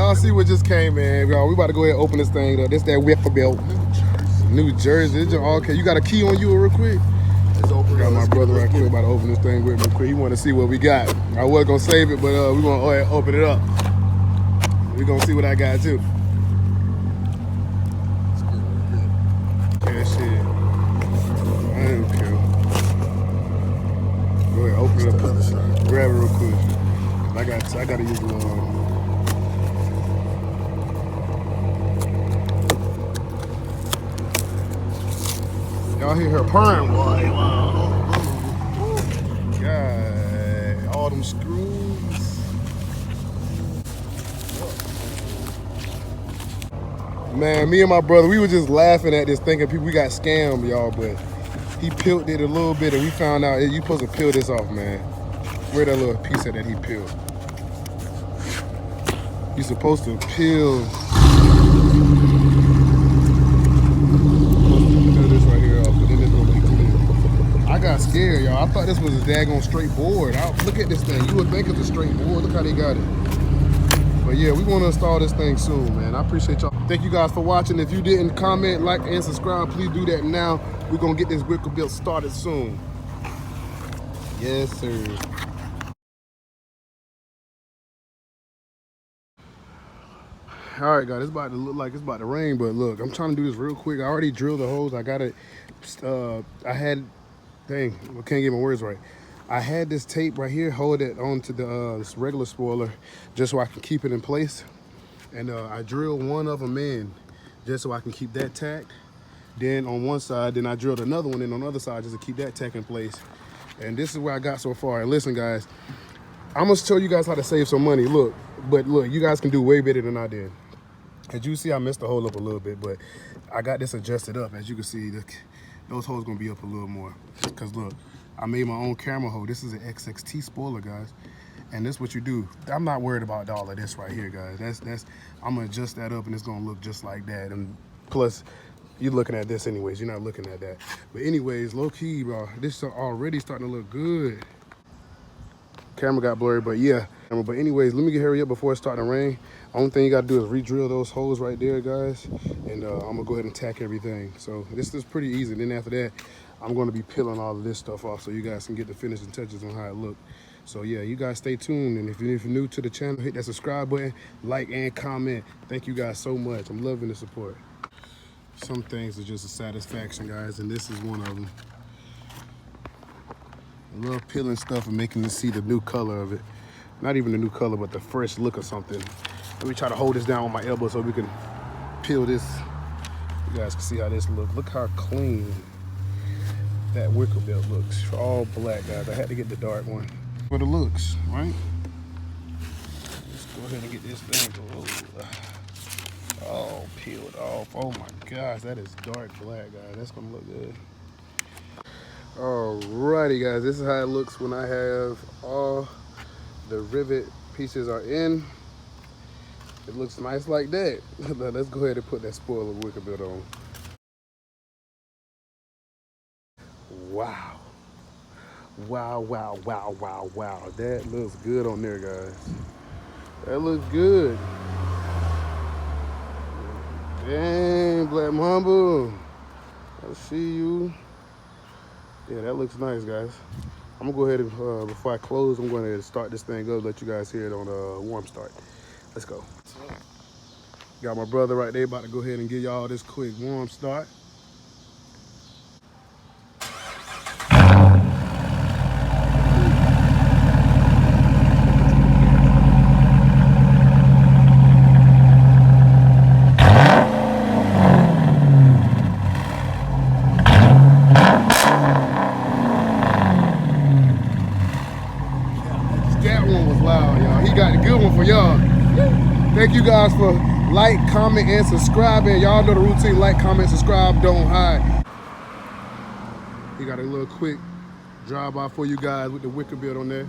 Y'all see what just came in, y'all. We about to go ahead and open this thing up. This that WickerBill. New Jersey. It's okay. You got a key on you real quick? Let's open it up. Got my brother right quick about to open this thing with me quick. He want to see what we got. I was gonna save it, but we gonna go ahead and open it up. We gonna see what I got too. Yeah, shit. I don't care. Go ahead, open it up. Grab it real quick. I gotta use the y'all hear her purring, boy. God, all them screws. Man, me and my brother, we were just laughing at this, thinking we got scammed, y'all, but he peeled it a little bit, and we found out you supposed to peel this off, man. Where that little piece of that he peeled? You're supposed to peel this right here off, but then it's gonna be clear. I got scared, y'all. I thought this was a daggone straight board. Look at this thing. You would think it's a straight board. Look how they got it. But yeah, we want to install this thing soon, man. I appreciate y'all. Thank you guys for watching. If you didn't comment, like, and subscribe, please do that now. We're gonna get this WickerBill started soon. Yes, sir. All right, guys, it's about to look like it's about to rain, but look, I'm trying to do this real quick. I already drilled the holes. I got it. I can't get my words right. I had this tape right here, hold it onto the this regular spoiler, just so I can keep it in place. And I drilled one of them in, just so I can keep that tacked. Then on one side, then I drilled another one in on the other side, just to keep that tack in place. And this is where I got so far. And listen, guys, I'm gonna show you guys how to save some money. Look, you guys can do way better than I did. As you see, I messed the hole up a little bit, but I got this adjusted up. As you can see, those holes gonna be up a little more. Cause look, I made my own camera hole. This is an XXT spoiler, guys. And this is what you do. I'm not worried about all of this right here, guys. I'm gonna adjust that up and it's gonna look just like that. And plus, you're looking at this anyways. You're not looking at that. But anyways, low key, bro, this is already starting to look good. Camera got blurry, but yeah. But anyways, let me hurry up before it starts to rain. Only thing you gotta do is re-drill those holes right there, guys. And I'm gonna go ahead and tack everything. So this is pretty easy. Then after that, I'm gonna be peeling all of this stuff off so you guys can get the finishing touches on how it looks. So yeah, you guys stay tuned. And if you're new to the channel, hit that subscribe button, like and comment. Thank you guys so much. I'm loving the support. Some things are just a satisfaction, guys, and this is one of them. I love peeling stuff and making you see the new color of it. Not even the new color, but the fresh look of something. Let me try to hold this down with my elbow so we can peel this. You guys can see how this looks. Look how clean that WickerBill looks. All black, guys. I had to get the dark one for the looks, right? Let's go ahead and get this thing all peeled off. Oh my gosh, that is dark black, guys. That's gonna look good. Alrighty, guys, this is how it looks when I have all the rivet pieces are in. It looks nice like that. Let's go ahead and put that spoiler WickerBill on. Wow. Wow, wow, wow, wow, wow. That looks good on there, guys. That looks good. Dang, Black Mamba. I see you. Yeah, that looks nice, guys. I'm gonna go ahead and, before I close, I'm going to start this thing up, let you guys hear it on warm start. Let's go. Got my brother right there about to go ahead and give y'all this quick warm start. Got a good one for y'all. Thank you guys for like, comment, and subscribing. Y'all know the routine. Like, comment, subscribe, don't hide. We got a little quick drive-by for you guys with the WickerBill on there.